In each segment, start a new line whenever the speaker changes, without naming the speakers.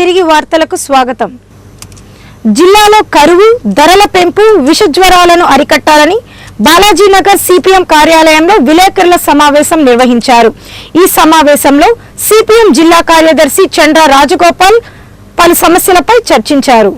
తిరిగి వార్తలకు స్వాగతం. జిల్లాలో కరువు, ధరల పెంపు, విషజ్వరాలను అరికట్టాలని బాలాజీనగర్ సిపిఎం కార్యాలయంలో విలేకరుల సమావేశం నిర్వహించారు. ఈ సమావేశంలో సిపిఎం జిల్లా కార్యదర్శి చంద్ర రాజగోపాల్ పలు సమస్యలపై చర్చించారు.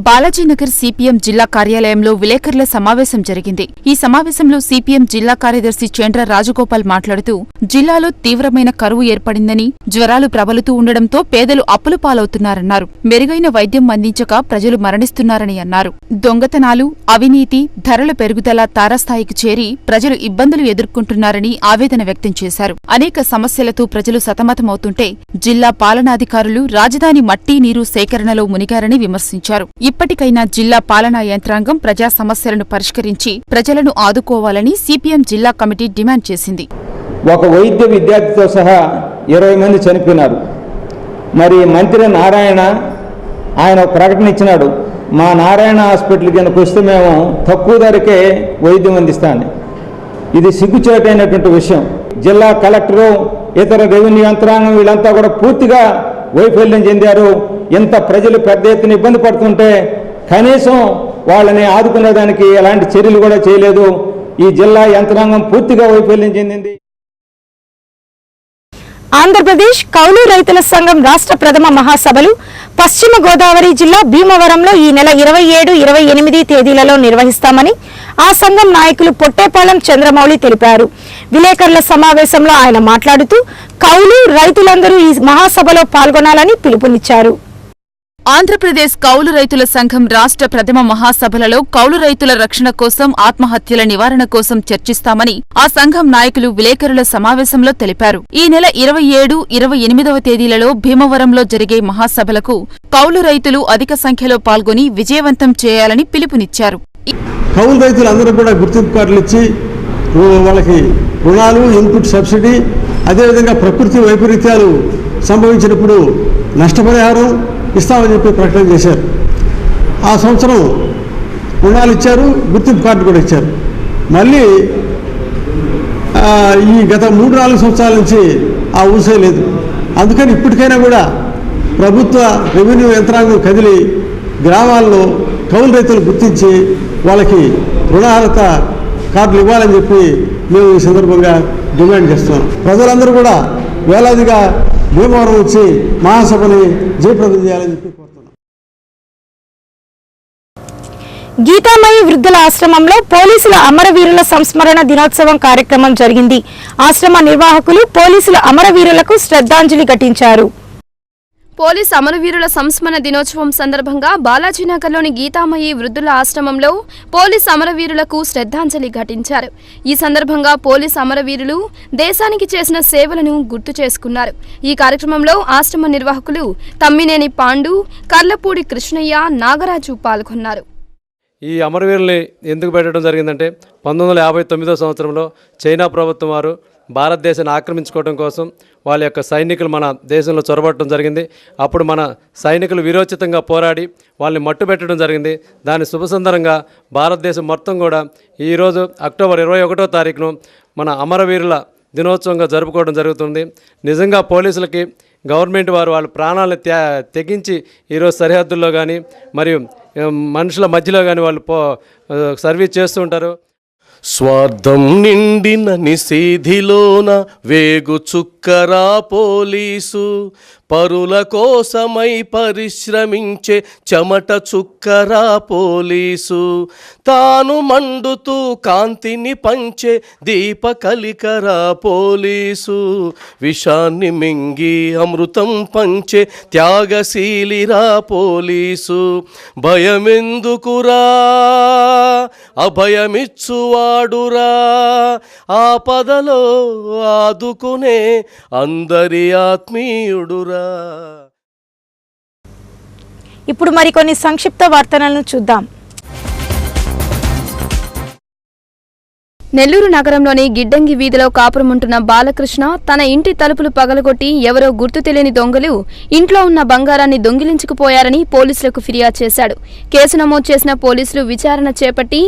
బాలాజీనగర్ సిపిఎం జిల్లా కార్యాలయంలో విలేకరుల సమావేశం జరిగింది. ఈ సమావేశంలో సిపిఎం జిల్లా కార్యదర్శి చంద్ర రాజగోపాల్ మాట్లాడుతూ, జిల్లాలో తీవ్రమైన కరువు ఏర్పడిందని, జ్వరాలు ప్రబలుతూ ఉండడంతో పేదలు అప్పుల పాలవుతున్నారన్నారు. మెరుగైన వైద్యం అందించక ప్రజలు మరణిస్తున్నారని అన్నారు. దొంగతనాలు, అవినీతి, ధరల పెరుగుదల తారాస్థాయికి చేరి ప్రజలు ఇబ్బందులు ఎదుర్కొంటున్నారని ఆవేదన వ్యక్తం చేశారు. అనేక సమస్యలతో ప్రజలు సతమతమవుతుంటే జిల్లా పాలనాధికారులు రాజధాని మట్టి నీరు సేకరణలో మునిగారని విమర్శించారు. ఇప్పటికైనా జిల్లా పాలనా యంత్రాంగం ప్రజా సమస్యలను పరిష్కరించి ప్రజలను ఆదుకోవాలని సిపిఎం జిల్లా కమిటీ డిమాండ్ చేసింది.
ఒక వైద్య విద్యార్థితో సహా 20 మంది చనిపోయినారు. మరి మంత్రి నారాయణ ఆయన ప్రకటన ఇచ్చినాడు, మా నారాయణ హాస్పిటల్ కిందకు వస్తే మేము తక్కువ ధరకే వైద్యం అందిస్తాను. ఇది సిగ్గుచేటైనటువంటి విషయం. జిల్లా కలెక్టరు, ఇతర రెవెన్యూ యంత్రాంగం వీళ్ళంతా కూడా పూర్తిగా వైఫల్యం చెందారు. ఇంత ప్రజలు పెద్ద ఎత్తున ఇబ్బంది పడుతుంటే కనీసం వాళ్ళని ఆదుకునేదానికి ఎలాంటి చర్యలు కూడా చేయలేదు. ఈ జిల్లా యంత్రాంగం పూర్తిగా వైఫల్యం చెందింది.
ఆంధ్రప్రదేశ్ కౌలు రైతుల సంఘం రాష్ట్ర ప్రథమ మహాసభలు పశ్చిమ గోదావరి జిల్లా భీమవరంలో ఈ నెల 27, 28 తేదీలలో నిర్వహిస్తామని ఆ సంఘం నాయకులు పొట్టేపాలెం చంద్రమౌళి తెలిపారు. విలేకరుల సమావేశంలో ఆయన మాట్లాడుతూ, కౌలు రైతులందరూ ఈ మహాసభలో పాల్గొనాలని పిలుపునిచ్చారు.
ఆంధ్రప్రదేశ్ కౌలు రైతుల సంఘం రాష్ట్ర ప్రథమ మహాసభలలో కౌలు రైతుల రక్షణ కోసం, ఆత్మహత్యల నివారణ కోసం చర్చిస్తామని ఆ సంఘం నాయకులు విలేకరుల సమావేశంలో తెలిపారు. ఈ నెల 27, 28వ తేదీలలో భీమవరంలో జరిగే మహాసభలకు కౌలు రైతులు అధిక సంఖ్యలో పాల్గొని విజయవంతం చేయాలని పిలుపునిచ్చారు.
కౌలు రైతులందరూ కూడా గుర్తింపు కార్డులు ఇచ్చి వాళ్ళకి రుణాలు, ఇన్పుట్ సబ్సిడీ, అదేవిధంగా ప్రకృతి వైపరీత్యాలు సంభవించినప్పుడు నష్టపరిహారం ఇస్తామని చెప్పి ప్రకటన చేశారు. ఆ సంవత్సరం రుణాలు ఇచ్చారు, గుర్తింపు కార్డు కూడా ఇచ్చారు. మళ్ళీ ఈ గత 3-4 సంవత్సరాల నుంచి ఆ ఊసే లేదు. అందుకని ఇప్పటికైనా కూడా ప్రభుత్వ రెవెన్యూ యంత్రాంగం కదిలి గ్రామాల్లో కౌలు రైతులు గుర్తించి వాళ్ళకి రుణార్హత కార్డులు ఇవ్వాలని చెప్పి మేము ఈ సందర్భంగా డిమాండ్ చేస్తున్నాం. ప్రజలందరూ కూడా వేలాదిగా భీమవరం వచ్చి మహాసభని జయప్రదం చేయాలని చెప్పి కోరుతున్నాం.
గీతామయి వృద్ధుల ఆశ్రమంలో పోలీసుల అమరవీరుల సంస్మరణ దినోత్సవం కార్యక్రమం జరిగింది. ఆశ్రమ నిర్వాహకులు పోలీసుల అమరవీరులకు శ్రద్ధాంజలి ఘటించారు.
పోలీస్ అమరవీరుల సంస్మరణ దినోత్సవం సందర్భంగా బాలాజీనగర్లోని గీతామయి వృద్ధుల ఆశ్రమంలో పోలీస్ అమరవీరులకు శ్రద్ధాంజలి ఘటించారు. ఈ సందర్భంగా పోలీస్ అమరవీరులు దేశానికి చేసిన సేవలను గుర్తు చేసుకున్నారు. ఈ కార్యక్రమంలో ఆశ్రమ నిర్వాహకులు తమ్మినేని పాండు, కర్లపూడి కృష్ణయ్య, నాగరాజు పాల్గొన్నారు.
ఈ అమరవీరుల్ని ఎందుకు పెట్టడం జరిగిందంటే 1959వ సంవత్సరంలో చైనా ప్రభుత్వం వారు భారతదేశాన్ని ఆక్రమించుకోవడం కోసం వాళ్ళ యొక్క సైనికులు మన దేశంలో చొరబట్టడం జరిగింది. అప్పుడు మన సైనికులు వీరోచితంగా పోరాడి వాళ్ళని మట్టుబెట్టడం జరిగింది. దాని శుభసందరంగా భారతదేశం మొత్తం కూడా ఈరోజు అక్టోబర్ 21వ తారీఖును మన అమరవీరుల దినోత్సవంగా జరుపుకోవడం జరుగుతుంది. నిజంగా పోలీసులకి గవర్నమెంట్ వారు వాళ్ళ ప్రాణాలను తెగించి ఈరోజు సరిహద్దుల్లో కానీ మరియు మనుషుల మధ్యలో కానీ వాళ్ళు సర్వీస్ చేస్తూ ఉంటారు.
స్వార్థం నిండిన నిషేధిలోన వేగు చుక్కరా పోలీసు, పరుల కోసమై పరిశ్రమించే చెమట చుక్కరా పోలీసు, తాను మండుతూ కాంతిని పంచే దీప కలికరా పోలీసు, విషాన్ని మింగి అమృతం పంచే త్యాగశీలిరా పోలీసు, భయమెందుకురా అభయమిచ్చువాడురా, ఆపదలో ఆదుకునే అందరి ఆత్మీయుడురా.
ఇప్పుడు మరికొన్ని సంక్షిప్త వార్తలను చూద్దాం.
నెల్లూరు నగరంలోని గిడ్డంగి వీధిలో కాపురముంటున్న బాలకృష్ణ తన ఇంటి తలుపులు పగలగొట్టి ఎవరో గుర్తు తెలియని దొంగలు ఇంట్లో ఉన్న బంగారాన్ని దొంగిలించుకుపోయారని పోలీసులకు ఫిర్యాదు చేశాడు. కేసు నమోదు చేసిన పోలీసులు విచారణ చేపట్టి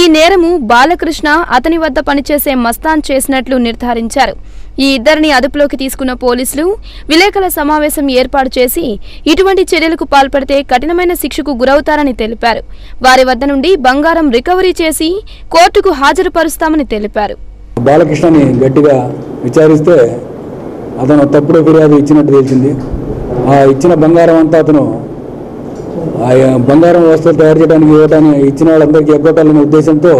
ఈ నేరము బాలకృష్ణ అతని వద్ద పనిచేసే మస్తాన్ చేసినట్లు నిర్ధారించారు. ఈ ఇద్దరిని అదుపులోకి తీసుకున్న పోలీసులు విలేకరుల సమావేశం ఏర్పాటు చేసి ఇటువంటి చర్యలకు పాల్పడితే కఠినమైన శిక్షకు గురవుతారని తెలిపారు. వారి వద్ద నుండి బంగారం రికవరీ చేసి కోర్టుకు హాజరుపరుస్తామని తెలిపారు.
బాలకృష్ణని గట్టిగా విచారిస్తే అతను తప్పుడు ఫిర్యాదు ఇచ్చినట్టు తెలిసింది. ఆ ఇచ్చిన బంగారం అంతా అతను బంగారం వస్తువులు తయారు చేయడానికి ఇచ్చిన వాళ్ళందరికీ ఎగ్గొట్టాలనే ఉద్దేశంతో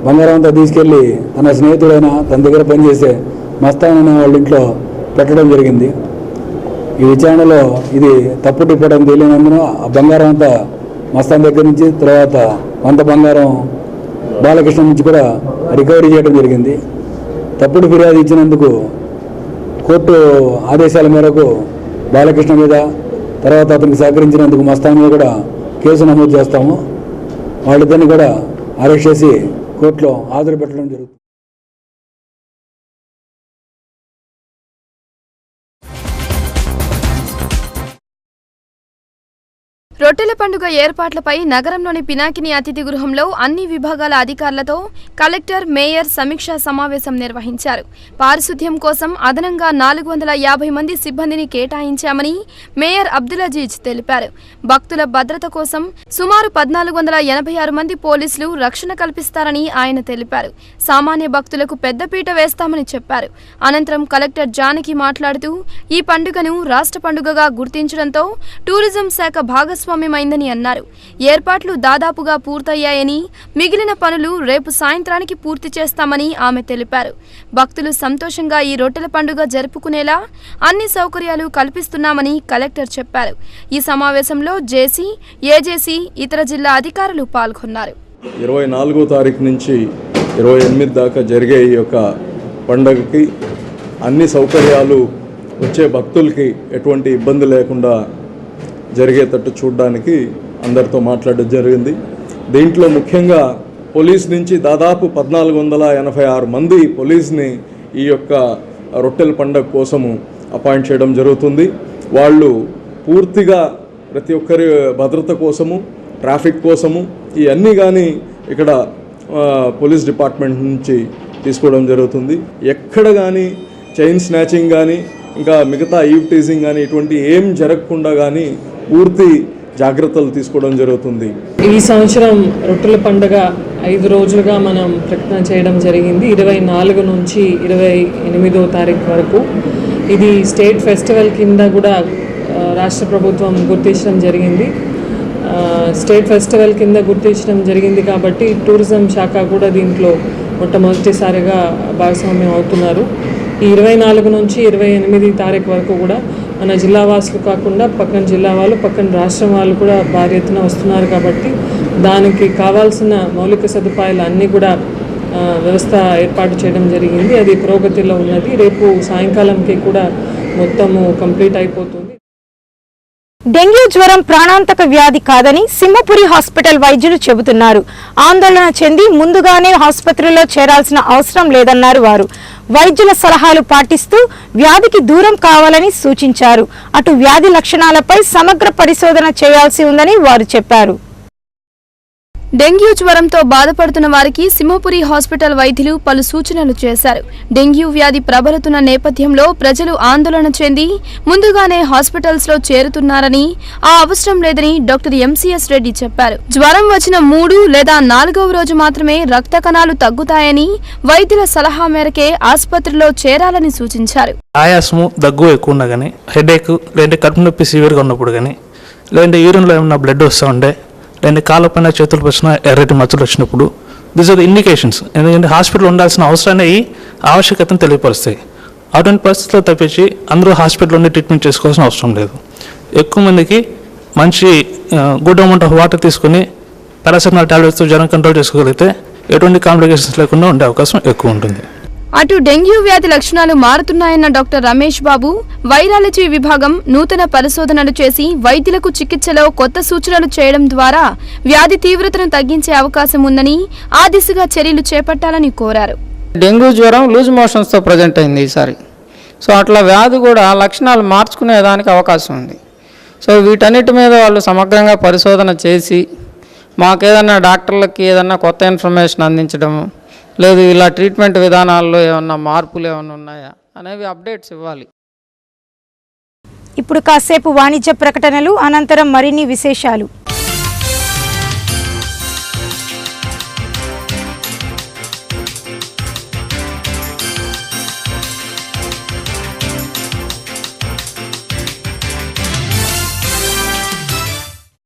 బంగారం అంతా తీసుకెళ్లి తన స్నేహితుడైన తన దగ్గర పనిచేసే మస్తాన్ అనే వాళ్ళ ఇంట్లో పెట్టడం జరిగింది. ఈ విచారణలో ఇది తప్పు టిప్పడం తెలియనందున ఆ బంగారం అంతా మస్తాన్ దగ్గర నుంచి, తర్వాత కొంత బంగారం బాలకృష్ణ నుంచి కూడా రికవరీ చేయడం జరిగింది. తప్పుడు ఫిర్యాదు ఇచ్చినందుకు కోర్టు ఆదేశాల మేరకు బాలకృష్ణ మీద, తర్వాత అతనికి సహకరించినందుకు మస్తాన్ మీద కూడా కేసు నమోదు చేస్తాము. వాళ్ళిద్దరిని కూడా అరెస్ట్ చేసి కోర్టులో హాజరు పెట్టడం జరుగుతుంది.
రొట్టెల పండుగ ఏర్పాట్లపై నగరంలోని పినాకిని అతిథి గృహంలో అన్ని విభాగాల అధికారులతో కలెక్టర్, మేయర్ సమీక్షా సమావేశం నిర్వహించారు. పారిశుద్ధ్యం కోసం అదనంగా 450 మంది సిబ్బందిని కేటాయించామని మేయర్ అబ్దుల్ అజీజ్ తెలిపారు. భక్తుల భద్రత కోసం సుమారు 1486 మంది పోలీసులు రక్షణ కల్పిస్తారని ఆయన తెలిపారు. సామాన్య భక్తులకు పెద్దపీట వేస్తామని చెప్పారు. అనంతరం కలెక్టర్ జానకి మాట్లాడుతూ ఈ పండుగను రాష్ట్ర పండుగగా గుర్తించడంతో టూరిజం శాఖ భాగస్వామ్యమైందని అన్నారు. ఏర్పాట్లు దాదాపుగా పూర్తయ్యాయని, మిగిలిన పనులు రేపు సాయంత్రానికి పూర్తి చేస్తామని ఆమె తెలిపారు. భక్తులు సంతోషంగా ఈ రొట్టెల పండుగ జరుపుకునేలా అన్ని సౌకర్యాలు కల్పిస్తున్నామని కలెక్టర్ చెప్పారు. ఈ సమావేశంలో జేసీ, ఏజేసీ, ఇతర జిల్లా అధికారులు పాల్గొన్నారు.
24వ తారీఖు నుంచి 28 దాకా జరిగే ఈ యొక్క పండుగకి అన్ని సౌకర్యాలు వచ్చే భక్తులకి ఎటువంటి ఇబ్బంది లేకుండా జరిగేటట్టు చూడడానికి అందరితో మాట్లాడడం జరిగింది. దీంట్లో ముఖ్యంగా పోలీస్ నుంచి దాదాపు 1486 మంది పోలీస్ని ఈ యొక్క రొట్టెల పండుగ కోసము అపాయింట్ చేయడం జరుగుతుంది. వాళ్ళు పూర్తిగా ప్రతి ఒక్కరి భద్రత కోసము, ట్రాఫిక్ కోసము ఇవన్నీ కానీ ఇక్కడ పోలీస్ డిపార్ట్మెంట్ నుంచి తీసుకోవడం జరుగుతుంది. ఎక్కడ కానీ చైన్ స్నాచింగ్ కానీ ఇంకా మిగతా ఈవ్ టీజింగ్ కానీ ఇటువంటి ఏం జరగకుండా కానీ పూర్తి జాగ్రత్తలు తీసుకోవడం జరుగుతుంది.
ఈ సంవత్సరం రొట్టెల పండుగ 5 రోజులుగా మనం ప్రకటన చేయడం జరిగింది. 24 నుంచి 28వ తారీఖు వరకు ఇది స్టేట్ ఫెస్టివల్ కింద కూడా రాష్ట్ర ప్రభుత్వం గుర్తించడం జరిగింది. స్టేట్ ఫెస్టివల్ కింద గుర్తించడం జరిగింది కాబట్టి టూరిజం శాఖ కూడా దీంట్లో మొట్టమొదటిసారిగా భాగస్వామ్యం అవుతున్నారు. ఈ 24 నుంచి 28 తారీఖు వరకు కూడా మన జిల్లా వాసులు కాకుండా పక్కన జిల్లా వాళ్ళు, పక్కన రాష్ట్రం వాళ్ళు కూడా భారీ ఎత్తున వస్తున్నారు కాబట్టి దానికి కావాల్సిన మౌలిక సదుపాయాలు అన్నీ కూడా వ్యవస్థ ఏర్పాటు చేయడం జరిగింది. అది పురోగతిలో ఉన్నది. రేపు సాయంకాలంకి కూడా మొత్తము కంప్లీట్ అయిపోతుంది.
డెంగ్యూ జ్వరం ప్రాణాంతక వ్యాధి కాదని సింహపురి హాస్పిటల్ వైద్యులు చెబుతున్నారు. ఆందోళన చెంది ముందుగానే ఆసుపత్రిలో చేరాల్సిన అవసరం లేదన్నారు వారు. వైద్యుల సలహాలు పాటిస్తూ వ్యాధికి దూరం కావాలని సూచించారు. అటు వ్యాధి లక్షణాలపై సమగ్ర పరిశోధన చేయాల్సి ఉందని వారు చెప్పారు.
డెంగ్యూ జ్వరంతో బాధపడుతున్న వారికి సింహపురి హాస్పిటల్ వైద్యులు పలు సూచనలు చేశారు. డెంగ్యూ వ్యాధి ప్రబలుతున్న నేపథ్యంలో ప్రజలు ఆందోళన చెంది ముందుగానే హాస్పిటల్స్ లో చేరుతున్నారని, ఆ అవసరం లేదని డాక్టర్ ఎంసీఎస్ రెడ్డి చెప్పారు. జ్వరం వచ్చిన 3 లేదా 4వ రోజు మాత్రమే రక్త కణాలు తగ్గుతాయని, వైద్యుల సలహా మేరకే ఆసుపత్రిలో చేరాలని సూచించారు.
ఆయాసము, దగ్గు ఎక్కువ ఉన్నా కానీ, హెడేక్ లేదంటే కడుపు నొప్పి సివియర్గా ఉన్నప్పుడు కానీ, లేదంటే యూరిన్లో ఏమన్నా బ్లడ్ వస్తూ ఉండే, లేదంటే కాళ్ళ పైన చేతులు వచ్చిన ఎర్రటి మచ్చలు వచ్చినప్పుడు దీస్ ఆర్ ద ఇండికేషన్స్. ఎందుకంటే హాస్పిటల్ ఉండాల్సిన అవసరాన్ని ఆవశ్యకతను తెలియపరుస్తాయి. అటువంటి పరిస్థితుల్లో తప్పించి అందరూ హాస్పిటల్లోనే ట్రీట్మెంట్ చేసుకోవాల్సిన అవసరం లేదు. ఎక్కువ మందికి మంచి గుడ్ అమౌంట్ ఆఫ్ వాటర్ తీసుకుని పారాసెటమాల్ టాబ్లెట్స్తో జ్వరం కంట్రోల్ చేసుకోగలిగితే ఎటువంటి కాంప్లికేషన్స్ లేకుండా ఉండే అవకాశం ఎక్కువ ఉంటుంది.
అటు డెంగ్యూ వ్యాధి లక్షణాలు మారుతున్నాయన్న డాక్టర్ రమేష్ బాబు, వైరాలజీ విభాగం నూతన పరిశోధనలు చేసి వైద్యులకు చికిత్సలో కొత్త సూచనలు చేయడం ద్వారా వ్యాధి తీవ్రతను తగ్గించే అవకాశం ఉందని, ఆ దిశగా చర్యలు చేపట్టాలని కోరారు.
డెంగ్యూ జ్వరం లూజ్ మోషన్స్తో ప్రజెంట్ అయింది ఈసారి. సో అట్లా వ్యాధి కూడా లక్షణాలు మార్చుకునేదానికి అవకాశం ఉంది. సో వీటన్నిటి మీద వాళ్ళు సమగ్రంగా పరిశోధన చేసి మాకేదన్నా డాక్టర్లకి ఏదన్నా కొత్త ఇన్ఫర్మేషన్ అందించడము, లేదు ఇలా ట్రీట్మెంట్ విధానాల్లో ఏమన్నా మార్పులు ఏమన్నా ఉన్నాయా అనేవి అప్డేట్స్ ఇవ్వాలి.
ఇప్పుడు కాసేపు వాణిజ్య ప్రకటనలు, అనంతరం మరిన్ని విశేషాలు.